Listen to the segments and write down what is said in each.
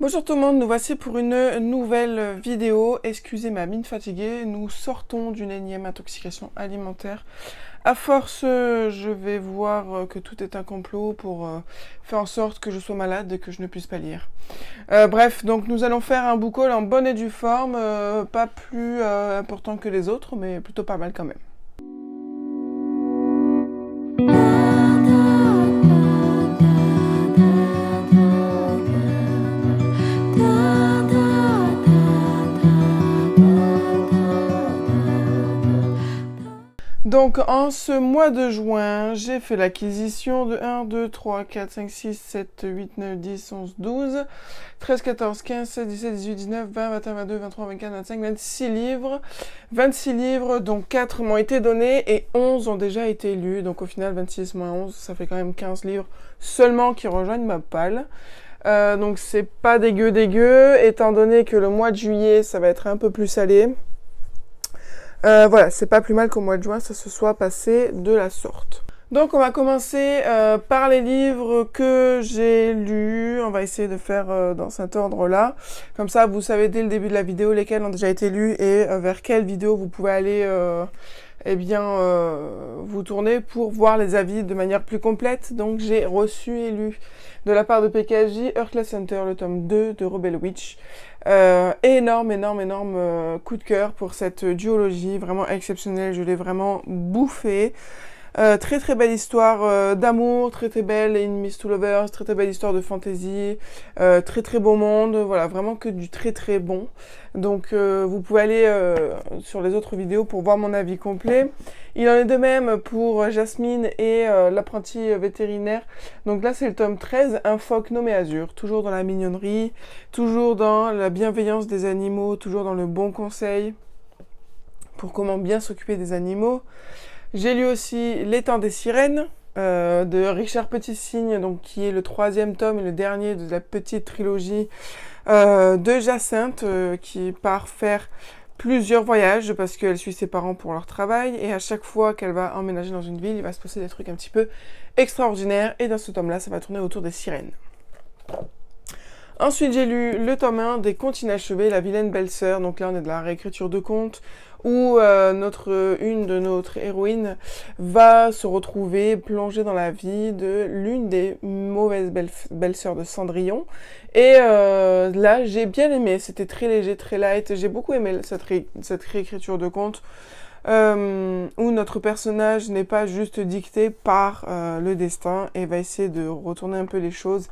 Bonjour tout le monde, nous voici pour une nouvelle vidéo. Excusez ma mine fatiguée, nous sortons d'une énième intoxication alimentaire. À force, je vais voir que tout est un complot pour faire en sorte que je sois malade et que je ne puisse pas lire. Bref, donc nous allons faire un book haul en bonne et due forme, pas plus important que les autres, mais plutôt pas mal quand même. Donc en ce mois de juin, j'ai fait l'acquisition de 1, 2, 3, 4, 5, 6, 7, 8, 9, 10, 11, 12, 13, 14, 15, 16, 17, 18, 19, 20, 21, 22, 23, 24, 25, 26 livres. 26 livres, dont 4 m'ont été donnés et 11 ont déjà été lus. Donc au final, 26 moins 11, ça fait quand même 15 livres seulement qui rejoignent ma palle. Donc c'est pas dégueu, étant donné que le mois de juillet, ça va être un peu plus salé. Voilà, c'est pas plus mal qu'au mois de juin, ça se soit passé de la sorte. Donc on va commencer par les livres que j'ai lus. On va essayer de faire dans cet ordre-là. Comme ça, vous savez dès le début de la vidéo lesquels ont déjà été lus et vers quelle vidéo vous pouvez aller vous tourner pour voir les avis de manière plus complète. Donc j'ai reçu et lu de la part de PKJ Earthless Hunter, le tome 2 de Rebel Witch. Énorme coup de cœur pour cette duologie, vraiment exceptionnelle, je l'ai vraiment bouffé. Très belle histoire d'amour, très belle Enemies to Lovers, très belle histoire de fantasy, très beau monde, voilà, vraiment que du très bon. Donc vous pouvez aller sur les autres vidéos pour voir mon avis complet. Il en est de même pour Jasmine et l'apprenti vétérinaire. Donc là c'est le tome 13, un phoque nommé Azur, toujours dans la mignonnerie, toujours dans la bienveillance des animaux, toujours dans le bon conseil pour comment bien s'occuper des animaux. J'ai lu aussi L'étang des sirènes de Richard Petit-Cygne, donc qui est le 3e tome et le dernier de la petite trilogie de Jacinthe qui part faire plusieurs voyages parce qu'elle suit ses parents pour leur travail et à chaque fois qu'elle va emménager dans une ville, il va se passer des trucs un petit peu extraordinaires et dans ce tome-là, ça va tourner autour des sirènes. Ensuite, j'ai lu le tome 1 des Contes inachevés, La vilaine belle-sœur. Donc là, on est de la réécriture de contes où une de notre héroïne va se retrouver plongée dans la vie de l'une des mauvaises belles-sœurs de Cendrillon. Et là, j'ai bien aimé. C'était très léger, très light. J'ai beaucoup aimé cette réécriture de contes. Où notre personnage n'est pas juste dicté par le destin et va essayer de retourner un peu les choses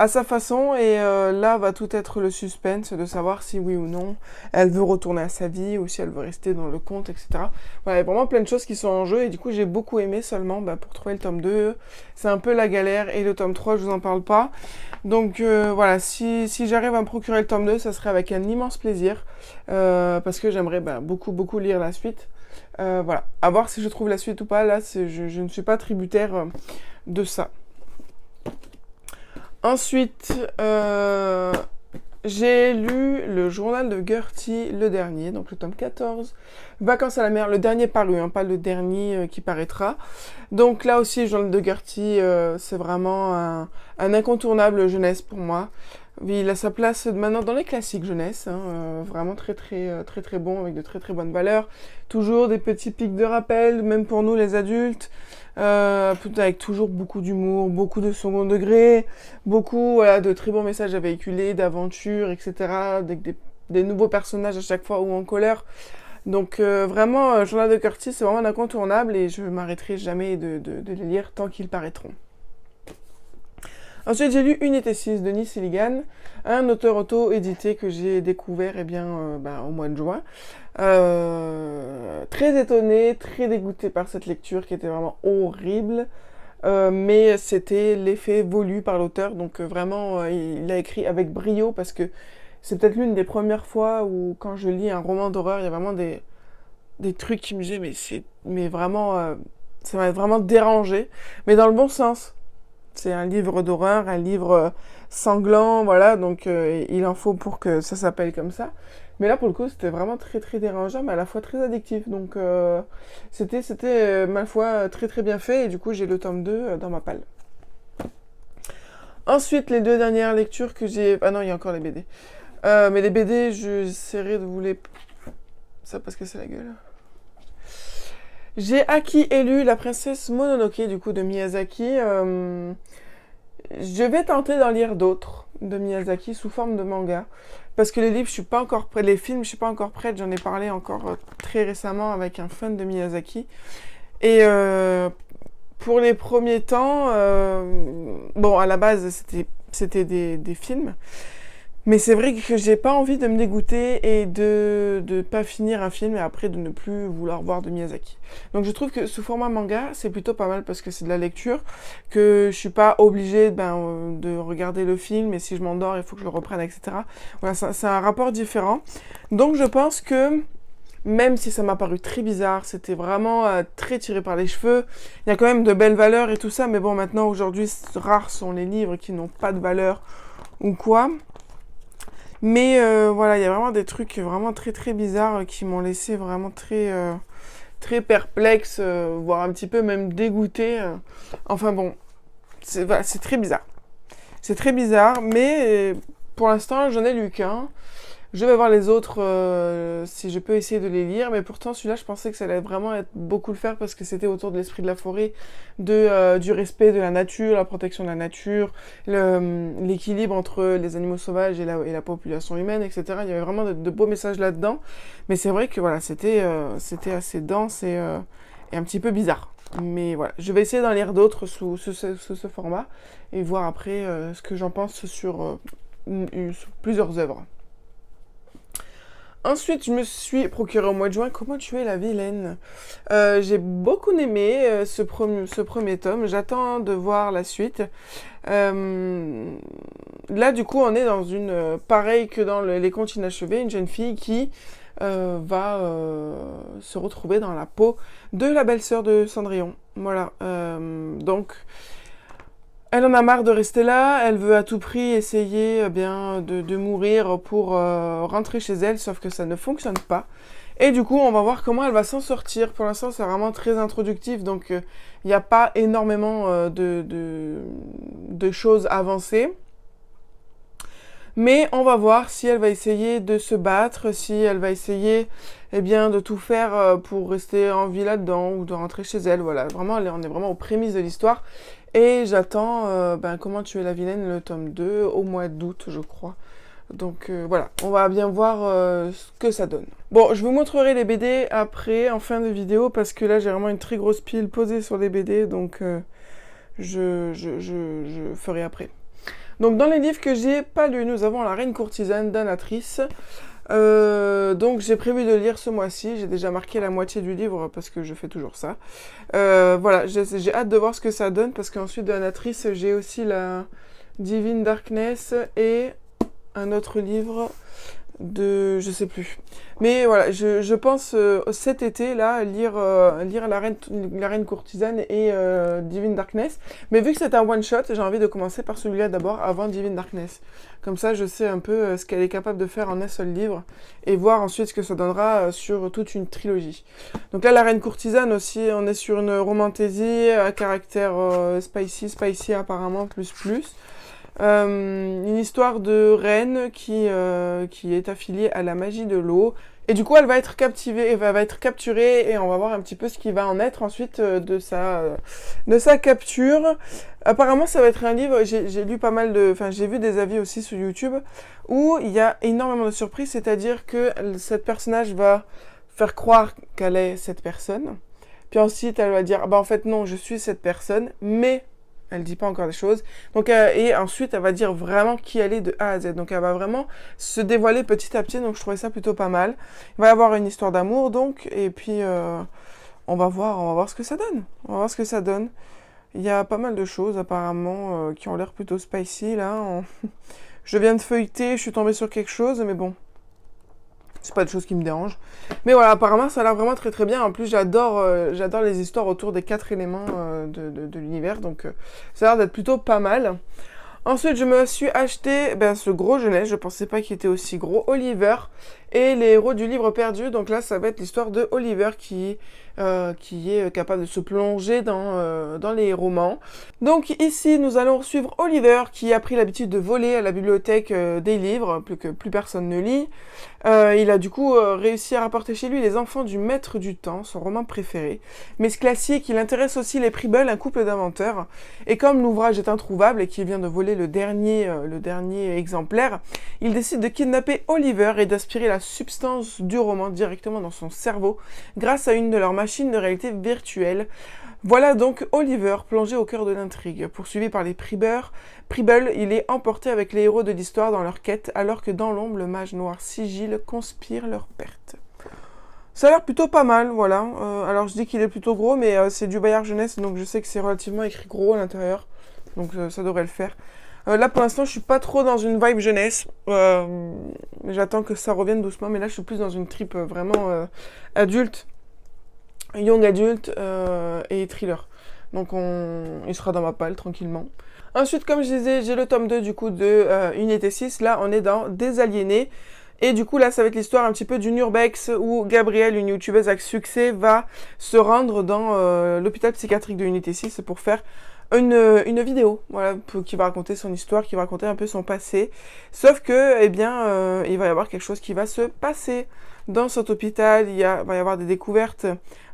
à sa façon et là va tout être le suspense de savoir si oui ou non elle veut retourner à sa vie ou si elle veut rester dans le conte, etc. Voilà, il y a vraiment plein de choses qui sont en jeu et du coup j'ai beaucoup aimé seulement pour trouver le tome 2, c'est un peu la galère et le tome 3 je vous en parle pas. Donc voilà, si j'arrive à me procurer le tome 2, ça serait avec un immense plaisir parce que j'aimerais beaucoup lire la suite. Voilà, à voir si je trouve la suite ou pas, là je ne suis pas tributaire de ça. Ensuite, j'ai lu le journal de Gertie, le dernier, donc le tome 14, Vacances à la mer, le dernier paru, pas le dernier qui paraîtra. Donc là aussi, le journal de Gertie, c'est vraiment un incontournable jeunesse pour moi. Il a sa place maintenant dans les classiques jeunesse, vraiment très bon, avec de très bonnes valeurs. Toujours des petits pics de rappel, même pour nous les adultes. Avec toujours beaucoup d'humour, beaucoup de second degré, beaucoup de très bons messages à véhiculer, d'aventures, etc. Des nouveaux personnages à chaque fois ou en colère. Donc vraiment, Journal de Curtis, c'est vraiment un incontournable et je m'arrêterai jamais de les lire tant qu'ils paraîtront. Ensuite, j'ai lu Unité 6 de Nice Illigan, un auteur auto-édité que j'ai découvert au mois de juin. Très étonnée, très dégoûtée par cette lecture qui était vraiment horrible. Mais c'était l'effet voulu par l'auteur, donc vraiment, il a écrit avec brio parce que c'est peut-être l'une des premières fois où quand je lis un roman d'horreur, il y a vraiment des trucs qui me disent mais vraiment, ça m'a vraiment dérangé, mais dans le bon sens. C'est un livre d'horreur, un livre sanglant, voilà, donc il en faut pour que ça s'appelle comme ça. Mais là, pour le coup, c'était vraiment très dérangeant, mais à la fois très addictif. Donc, c'était ma foi, très bien fait, et du coup, j'ai le tome 2 dans ma palle. Ensuite, les 2 dernières lectures que j'ai... Ah non, il y a encore les BD. Mais les BD, j'essaierai de vous les... Ça parce que c'est la gueule. J'ai acquis et lu La princesse Mononoke, du coup, de Miyazaki. Je vais tenter d'en lire d'autres de Miyazaki sous forme de manga. Parce que les livres, je suis pas encore prête. Les films, je suis pas encore prête. J'en ai parlé encore très récemment avec un fan de Miyazaki. Et pour les premiers temps, bon, à la base, c'était des films. Mais c'est vrai que j'ai pas envie de me dégoûter et de pas finir un film et après de ne plus vouloir voir de Miyazaki. Donc je trouve que sous format manga, c'est plutôt pas mal parce que c'est de la lecture, que je suis pas obligée de regarder le film et si je m'endors, il faut que je le reprenne, etc. Voilà, c'est un rapport différent. Donc je pense que même si ça m'a paru très bizarre, c'était vraiment très tiré par les cheveux. Il y a quand même de belles valeurs et tout ça, mais bon, maintenant, aujourd'hui, rares sont les livres qui n'ont pas de valeur ou quoi. Mais voilà, il y a vraiment des trucs vraiment très très bizarres qui m'ont laissé vraiment très perplexe, voire un petit peu même dégoûté. Enfin bon, voilà, c'est très bizarre. C'est très bizarre, mais pour l'instant, j'en ai lu qu'un. Je vais voir les autres si je peux essayer de les lire, mais pourtant celui-là je pensais que ça allait vraiment être beaucoup le faire parce que c'était autour de l'esprit de la forêt, du respect de la nature, la protection de la nature, l'équilibre entre les animaux sauvages et la population humaine, etc. Il y avait vraiment de beaux messages là-dedans, mais c'est vrai que voilà, c'était assez dense et un petit peu bizarre. Mais voilà, je vais essayer d'en lire d'autres sous ce format et voir après ce que j'en pense sur plusieurs œuvres. Ensuite, je me suis procuré au mois de juin Comment tuer la vilaine. J'ai beaucoup aimé ce premier tome. J'attends de voir la suite. Là, du coup, on est dans pareil que dans Les Contes inachevés, une jeune fille qui va se retrouver dans la peau de la belle-sœur de Cendrillon. Voilà. Donc... Elle en a marre de rester là, elle veut à tout prix essayer de mourir pour rentrer chez elle, sauf que ça ne fonctionne pas. Et du coup, on va voir comment elle va s'en sortir. Pour l'instant, c'est vraiment très introductif, donc il n'y a pas énormément de choses avancées. Mais on va voir si elle va essayer de se battre, si elle va essayer de tout faire pour rester en vie là-dedans ou de rentrer chez elle. Voilà, vraiment, on est vraiment aux prémices de l'histoire. Et j'attends Comment tuer la vilaine, le tome 2, au mois d'août, je crois. Donc voilà, on va bien voir ce que ça donne. Bon, je vous montrerai les BD après, en fin de vidéo, parce que là, j'ai vraiment une très grosse pile posée sur les BD, donc je ferai après. Donc dans les livres que j'ai pas lus, nous avons La Reine courtisane d'Anatrice. Donc j'ai prévu de lire ce mois-ci, j'ai déjà marqué la moitié du livre parce que je fais toujours ça. Voilà, j'ai hâte de voir ce que ça donne parce qu'ensuite de Anatrice, j'ai aussi la Divine Darkness et un autre livre je sais plus. Mais voilà, je pense cet été là lire la reine courtisane et Divine Darkness. Mais vu que c'est un one shot, j'ai envie de commencer par celui-là d'abord avant Divine Darkness. Comme ça, je sais un peu ce qu'elle est capable de faire en un seul livre et voir ensuite ce que ça donnera sur toute une trilogie. Donc là, la reine courtisane aussi, on est sur une romantaisie à caractère spicy apparemment plus. Une histoire de reine qui est affiliée à la magie de l'eau. Et du coup, elle va être capturée et on va voir un petit peu ce qui va en être ensuite de sa capture. Apparemment, ça va être un livre, j'ai lu pas mal j'ai vu des avis aussi sur YouTube où il y a énormément de surprises, c'est-à-dire que cette personnage va faire croire qu'elle est cette personne. Puis ensuite, elle va dire, en fait, non, je suis cette personne, mais... Elle dit pas encore des choses. Donc, et ensuite, elle va dire vraiment qui elle est de A à Z. Donc, elle va vraiment se dévoiler petit à petit. Donc, je trouvais ça plutôt pas mal. Il va y avoir une histoire d'amour, donc. Et puis, on va voir ce que ça donne. On va voir ce que ça donne. Il y a pas mal de choses, apparemment, qui ont l'air plutôt spicy, là. Je viens de feuilleter, je suis tombée sur quelque chose, mais bon. C'est pas des choses qui me dérangent. Mais voilà, apparemment, ça a l'air vraiment très très bien. En plus, j'adore les histoires autour des 4 éléments de l'univers. Donc, ça a l'air d'être plutôt pas mal. Ensuite, je me suis acheté ce gros jeunesse, je pensais pas qu'il était aussi gros, Oliver et les héros du livre perdu. Donc là, ça va être l'histoire de Oliver qui est capable de se plonger dans les romans. Donc ici, nous allons suivre Oliver qui a pris l'habitude de voler à la bibliothèque des livres, que plus personne ne lit. Il a du coup réussi à rapporter chez lui Les Enfants du Maître du Temps, son roman préféré. Mais ce classique, il intéresse aussi les Pribble, un couple d'inventeurs. Et comme l'ouvrage est introuvable et qu'il vient de voler le dernier exemplaire, il décide de kidnapper Oliver et d'aspirer la substance du roman directement dans son cerveau grâce à une de leurs machines de réalité virtuelle. Voilà donc Oliver plongé au cœur de l'intrigue. Poursuivi par les Pribble, il est emporté avec les héros de l'histoire dans leur quête, alors que dans l'ombre, le mage noir Sigil conspire leur perte. Ça a l'air plutôt pas mal, voilà. Alors je dis qu'il est plutôt gros, mais c'est du Bayard Jeunesse, donc je sais que c'est relativement écrit gros à l'intérieur. Donc ça devrait le faire. Là pour l'instant je suis pas trop dans une vibe jeunesse. J'attends que ça revienne doucement, mais là je suis plus dans une trip vraiment adulte, young adulte et thriller. Donc il sera dans ma palle tranquillement. Ensuite, comme je disais, j'ai le tome 2 du coup de Unité 6. Là on est dans Des Aliénés. Et du coup, là, ça va être l'histoire un petit peu d'une urbex où Gabrielle, une youtubeuse avec succès, va se rendre dans l'hôpital psychiatrique de Unité 6 pour faire une vidéo, voilà, qui va raconter son histoire, qui va raconter un peu son passé. Sauf que, eh bien, il va y avoir quelque chose qui va se passer dans cet hôpital. Va y avoir des découvertes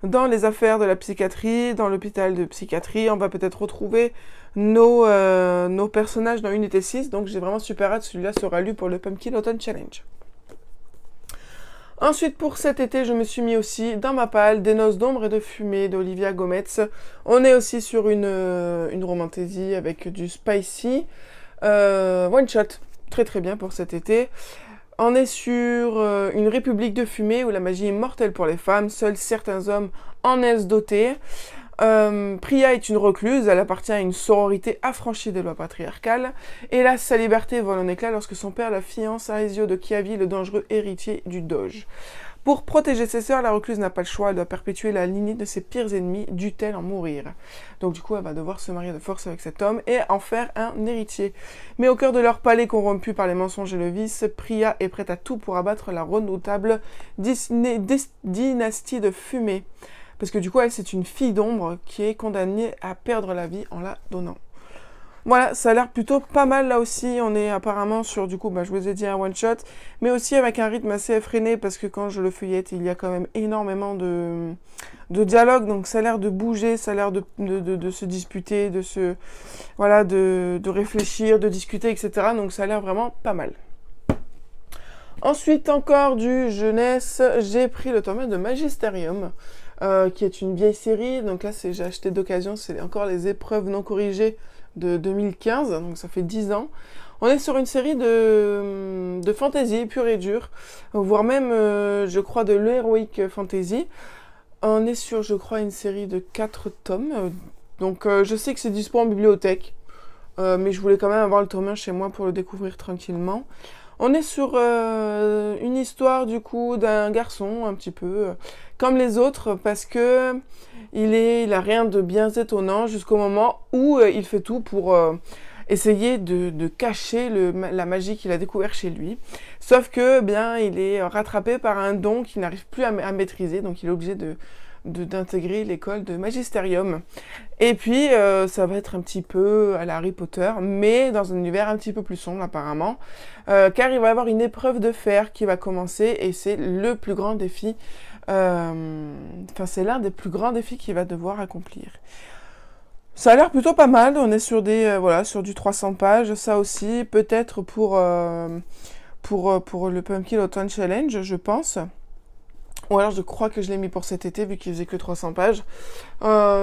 dans les affaires de la psychiatrie, dans l'hôpital de psychiatrie. On va peut-être retrouver nos personnages dans Unité 6. Donc, j'ai vraiment super hâte. Celui-là sera lu pour le Pumpkin Autumn Challenge. Ensuite, pour cet été, je me suis mis aussi dans ma palle Des Noces d'ombre et de fumée d'Olivia Gometz. On est aussi sur une romantaisie avec du spicy. One shot, très très bien pour cet été. On est sur une république de fumée où la magie est mortelle pour les femmes. Seuls certains hommes en est dotés. Priya est une recluse, elle appartient à une sororité affranchie des lois patriarcales. Hélas, sa liberté vole en éclats lorsque son père la fiance à Ezio de Chiavi, le dangereux héritier du Doge. Pour protéger ses sœurs, la recluse n'a pas le choix, elle doit perpétuer la lignée de ses pires ennemis, dût-elle en mourir. Donc du coup, elle va devoir se marier de force avec cet homme et en faire un héritier. Mais au cœur de leur palais corrompu par les mensonges et le vice, Priya est prête à tout pour abattre la redoutable dynastie de fumée. Parce que du coup, elle, c'est une fille d'ombre qui est condamnée à perdre la vie en la donnant. Voilà, ça a l'air plutôt pas mal là aussi. On est apparemment sur, du coup, je vous ai dit un one-shot, mais aussi avec un rythme assez effréné parce que quand je le feuillette, il y a quand même énormément de dialogue. Donc ça a l'air de bouger, ça a l'air de se disputer, de réfléchir, de discuter, etc. Donc ça a l'air vraiment pas mal. Ensuite, encore du jeunesse, j'ai pris le tome 1 de Magisterium. Qui est une vieille série, donc là j'ai acheté d'occasion, c'est encore les épreuves non corrigées de 2015, donc ça fait 10 ans. On est sur une série de fantasy pure et dure, voire même, je crois, de l'heroic fantasy. On est sur, je crois, une série de 4 tomes, donc je sais que c'est dispo en bibliothèque, mais je voulais quand même avoir le tome 1 chez moi pour le découvrir tranquillement. On est sur une histoire du coup d'un garçon un petit peu comme les autres parce que il a rien de bien étonnant jusqu'au moment où il fait tout pour essayer de cacher la magie qu'il a découvert chez lui. Sauf que il est rattrapé par un don qu'il n'arrive plus à maîtriser, donc il est obligé d'intégrer l'école de Magisterium. Et puis, ça va être un petit peu à la Harry Potter, mais dans un univers un petit peu plus sombre apparemment, car il va y avoir une épreuve de fer qui va commencer, et c'est le plus grand défi, c'est l'un des plus grands défis qu'il va devoir accomplir. Ça a l'air plutôt pas mal, on est sur sur du 300 pages, ça aussi, peut-être pour le Pumpkin Autumn Challenge, je pense. Ou alors je crois que je l'ai mis pour cet été vu qu'il faisait que 300 pages.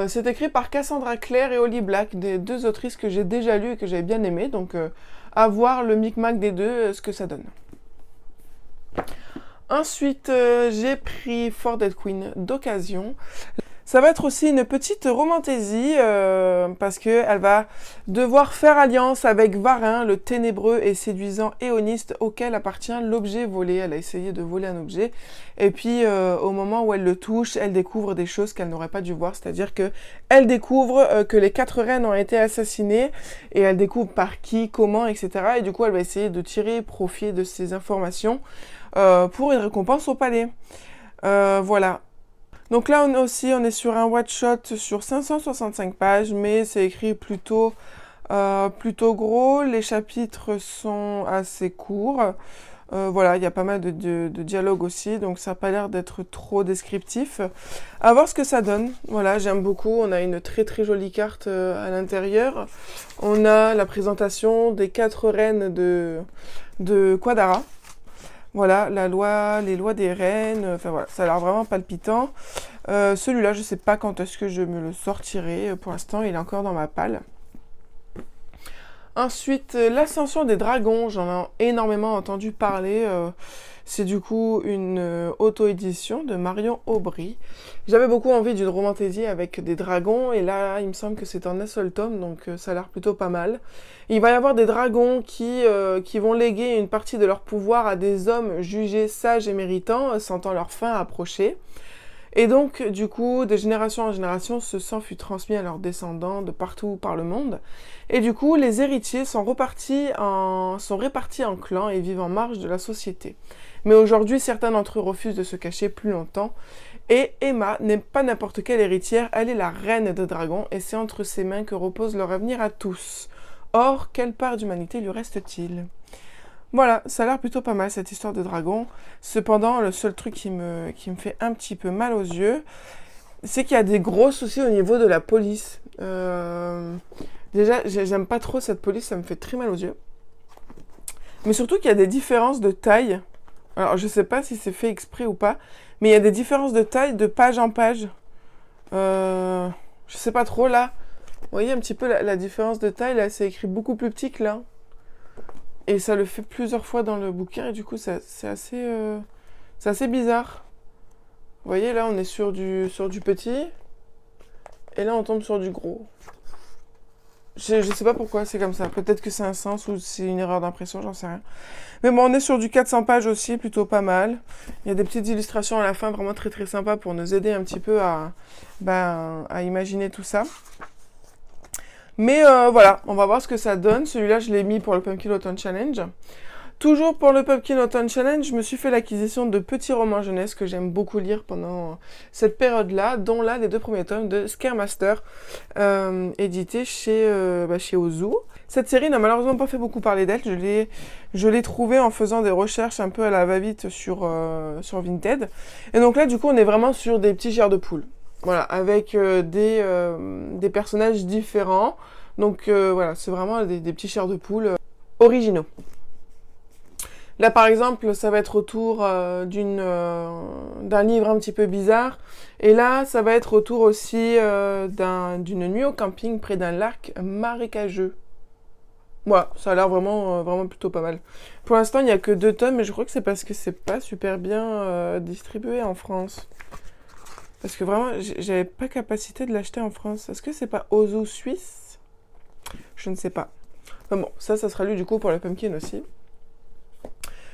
C'est écrit par Cassandra Clare et Holly Black, des deux autrices que j'ai déjà lues et que j'avais bien aimées. Donc à voir le micmac des deux, ce que ça donne. Ensuite, j'ai pris For Dead Queen d'occasion. Ça va être aussi une petite romantaisie parce qu'elle va devoir faire alliance avec Varin, le ténébreux et séduisant éoniste auquel appartient l'objet volé. Elle a essayé de voler un objet et puis au moment où elle le touche, elle découvre des choses qu'elle n'aurait pas dû voir, c'est-à-dire que elle découvre que les 4 reines ont été assassinées et elle découvre par qui, comment, etc. Et du coup, elle va essayer de tirer profit de ces informations pour une récompense au palais. Voilà. Donc là on est sur un one-shot sur 565 pages, mais c'est écrit plutôt gros. Les chapitres sont assez courts. Voilà, il y a pas mal de dialogues aussi, donc ça n'a pas l'air d'être trop descriptif. À voir ce que ça donne. Voilà, j'aime beaucoup. On a une très très jolie carte à l'intérieur. On a la présentation des 4 reines de Quadara. Voilà, les lois des reines, enfin voilà, ça a l'air vraiment palpitant. Celui-là, je ne sais pas quand est-ce que je me le sortirai. Pour l'instant, il est encore dans ma palle. Ensuite, l'ascension des dragons, j'en ai énormément entendu parler. C'est du coup une auto-édition de Marion Aubry. J'avais beaucoup envie d'une romantaisie avec des dragons, et là, il me semble que c'est en un seul tome, donc ça a l'air plutôt pas mal. Il va y avoir des dragons qui vont léguer une partie de leur pouvoir à des hommes jugés sages et méritants, sentant leur fin approcher. Et donc, du coup, de génération en génération, ce sang fut transmis à leurs descendants de partout par le monde. Et du coup, les héritiers sont répartis en clans et vivent en marge de la société. Mais aujourd'hui, certains d'entre eux refusent de se cacher plus longtemps. Et Emma n'est pas n'importe quelle héritière, elle est la reine des dragons, et c'est entre ses mains que repose leur avenir à tous. Or, quelle part d'humanité lui reste-t-il ? Voilà, ça a l'air plutôt pas mal cette histoire de dragon. Cependant, le seul truc qui me fait un petit peu mal aux yeux, c'est qu'il y a des gros soucis au niveau de la police. Déjà, j'aime pas trop cette police, ça me fait très mal aux yeux. Mais surtout qu'il y a des différences de taille. Alors, je sais pas si c'est fait exprès ou pas, mais il y a des différences de taille de page en page. Je sais pas trop là. Vous voyez un petit peu la différence de taille, là, c'est écrit beaucoup plus petit que là. Et ça le fait plusieurs fois dans le bouquin, et du coup, c'est assez bizarre. Vous voyez, là, on est sur du petit, et là, on tombe sur du gros. Je sais pas pourquoi c'est comme ça. Peut-être que c'est un sens ou c'est une erreur d'impression, j'en sais rien. Mais bon, on est sur du 400 pages aussi, plutôt pas mal. Il y a des petites illustrations à la fin, vraiment très très sympas pour nous aider un petit peu à imaginer tout ça. Mais voilà, on va voir ce que ça donne. Celui-là, je l'ai mis pour le Pumpkin Autumn Challenge. Toujours pour le Pumpkin Autumn Challenge, je me suis fait l'acquisition de petits romans jeunesse que j'aime beaucoup lire pendant cette période-là, dont là, les 2 premiers tomes de Scaremaster, édité chez Ozu. Cette série n'a malheureusement pas fait beaucoup parler d'elle. Je l'ai trouvée en faisant des recherches un peu à la va-vite sur Vinted. Et donc là, du coup, on est vraiment sur des petits chairs de poule. Voilà, avec des personnages différents. Donc voilà, c'est vraiment des petits chairs de poule originaux. Là, par exemple, ça va être autour d'un livre un petit peu bizarre. Et là, ça va être autour aussi d'une nuit au camping près d'un lac marécageux. Voilà, ça a l'air vraiment plutôt pas mal. Pour l'instant, il n'y a que 2 tomes, mais je crois que c'est parce que c'est pas super bien distribué en France. Parce que vraiment, j'avais pas capacité de l'acheter en France. Est-ce que c'est pas Ozu Suisse ? Je ne sais pas. Enfin bon, ça sera lu du coup pour le Pumpkin aussi.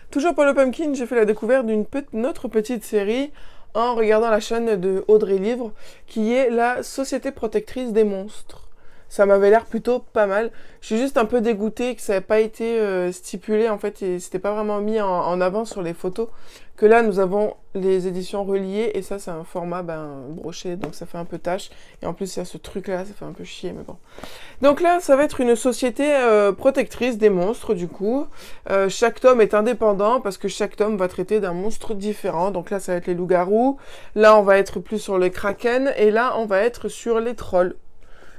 Toujours pour le Pumpkin, j'ai fait la découverte d'une autre petite série en regardant la chaîne de Audrey Livre, qui est la Société protectrice des monstres. Ça m'avait l'air plutôt pas mal. Je suis juste un peu dégoûtée que ça n'ait pas été stipulé, en fait, et c'était pas vraiment mis en avant sur les photos. Que là, nous avons les éditions reliées, et ça, c'est un format broché, donc ça fait un peu tâche. Et en plus, il y a ce truc-là, ça fait un peu chier, mais bon. Donc là, ça va être une société protectrice des monstres, du coup. Chaque tome est indépendant, parce que chaque tome va traiter d'un monstre différent. Donc là, ça va être les loups-garous. Là, on va être plus sur les kraken, et là, on va être sur les trolls.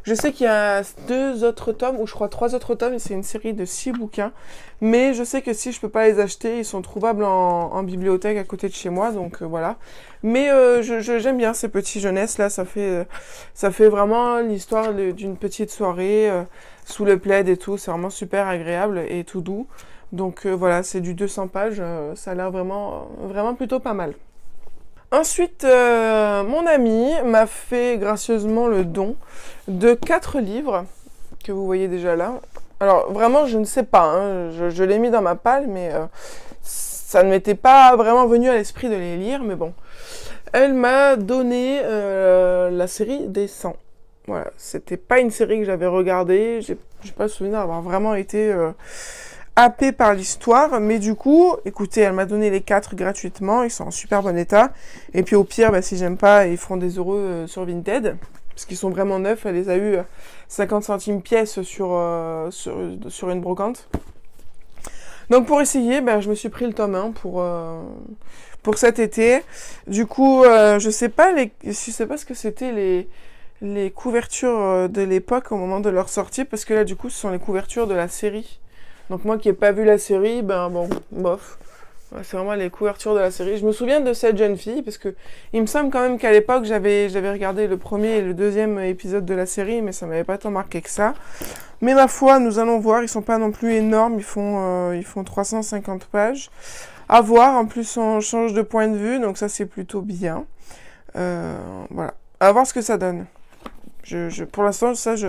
Je sais qu'il y a 2 autres tomes, ou je crois 3 autres tomes, et c'est une série de 6 bouquins. Mais je sais que si je peux pas les acheter, ils sont trouvables en bibliothèque à côté de chez moi, donc voilà. Mais j'aime bien ces petits jeunesses là, ça fait vraiment l'histoire d'une petite soirée sous le plaid et tout, c'est vraiment super agréable et tout doux. Donc voilà, c'est du 200 pages, ça a l'air vraiment plutôt pas mal. Ensuite, mon ami m'a fait gracieusement le don de 4 livres que vous voyez déjà là. Alors vraiment, je ne sais pas, hein, je l'ai mis dans ma palle, mais ça ne m'était pas vraiment venu à l'esprit de les lire, mais bon. Elle m'a donné la série des 100. Voilà, c'était pas une série que j'avais regardée, j'ai pas le souvenir d'avoir vraiment été happée par l'histoire, mais du coup, écoutez, elle m'a donné les 4 gratuitement, ils sont en super bon état, et puis au pire, bah, si j'aime pas, ils feront des euros sur Vinted, parce qu'ils sont vraiment neufs, elle les a eu 50 centimes pièce sur une brocante. Donc pour essayer, ben, je me suis pris le tome 1 pour cet été. Du coup, je sais pas ce que c'était les couvertures de l'époque au moment de leur sortie, parce que là du coup ce sont les couvertures de la série. Donc moi qui n'ai pas vu la série, ben bon, bof. Ouais, c'est vraiment les couvertures de la série. Je me souviens de cette jeune fille, parce que il me semble quand même qu'à l'époque j'avais regardé le premier et le deuxième épisode de la série, mais ça m'avait pas tant marqué que ça. Mais ma foi, nous allons voir, ils sont pas non plus énormes, ils font 350 pages. À voir, en plus on change de point de vue, donc ça c'est plutôt bien. Voilà, à voir ce que ça donne. Pour l'instant, ça, je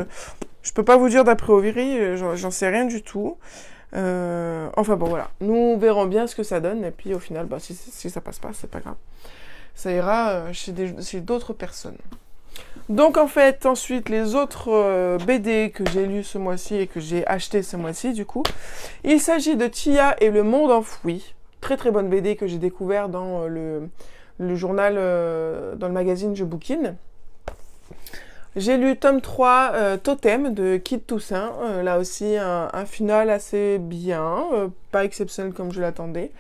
peux pas vous dire d'a priori, j'en sais rien du tout. Enfin bon, voilà, nous verrons bien ce que ça donne, et puis au final, bah, si ça passe pas, c'est pas grave. Ça ira chez d'autres personnes. Donc en fait, ensuite, les autres BD que j'ai lus ce mois-ci et que j'ai acheté ce mois-ci, du coup, il s'agit de Tia et le monde enfoui. Très très bonne BD que j'ai découvert dans le journal, dans le magazine Je Bouquine. J'ai lu tome 3, Totem, de Kid Toussaint. Là aussi, un final assez bien, pas exceptionnel comme je l'attendais.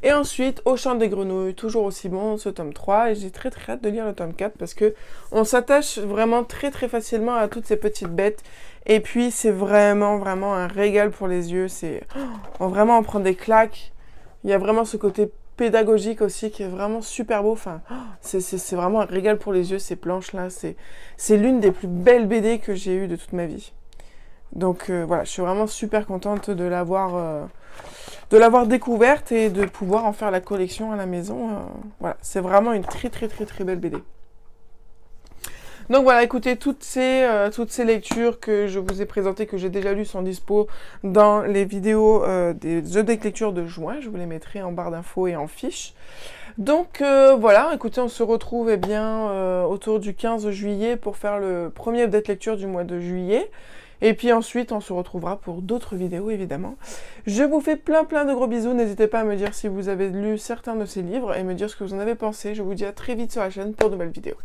Et ensuite, Au Chant des Grenouilles, toujours aussi bon, ce tome 3. Et j'ai très très hâte de lire le tome 4 parce que on s'attache vraiment très très facilement à toutes ces petites bêtes. Et puis, c'est vraiment vraiment un régal pour les yeux. Vraiment, on prend des claques. Il y a vraiment ce côté pédagogique aussi qui est vraiment super beau. Enfin, c'est vraiment un régal pour les yeux, ces planches-là. C'est l'une des plus belles BD que j'ai eues de toute ma vie. Donc voilà, je suis vraiment super contente de l'avoir découverte et de pouvoir en faire la collection à la maison. Voilà, c'est vraiment une très très très très belle BD. Donc voilà, écoutez, toutes ces lectures que je vous ai présentées, que j'ai déjà lues, sont dispo dans les vidéos des The Deck Lecture de juin. Je vous les mettrai en barre d'infos et en fiche. Donc voilà, écoutez, on se retrouve autour du 15 juillet pour faire le premier update lecture du mois de juillet. Et puis ensuite, on se retrouvera pour d'autres vidéos, évidemment. Je vous fais plein de gros bisous. N'hésitez pas à me dire si vous avez lu certains de ces livres et me dire ce que vous en avez pensé. Je vous dis à très vite sur la chaîne pour de nouvelles vidéos.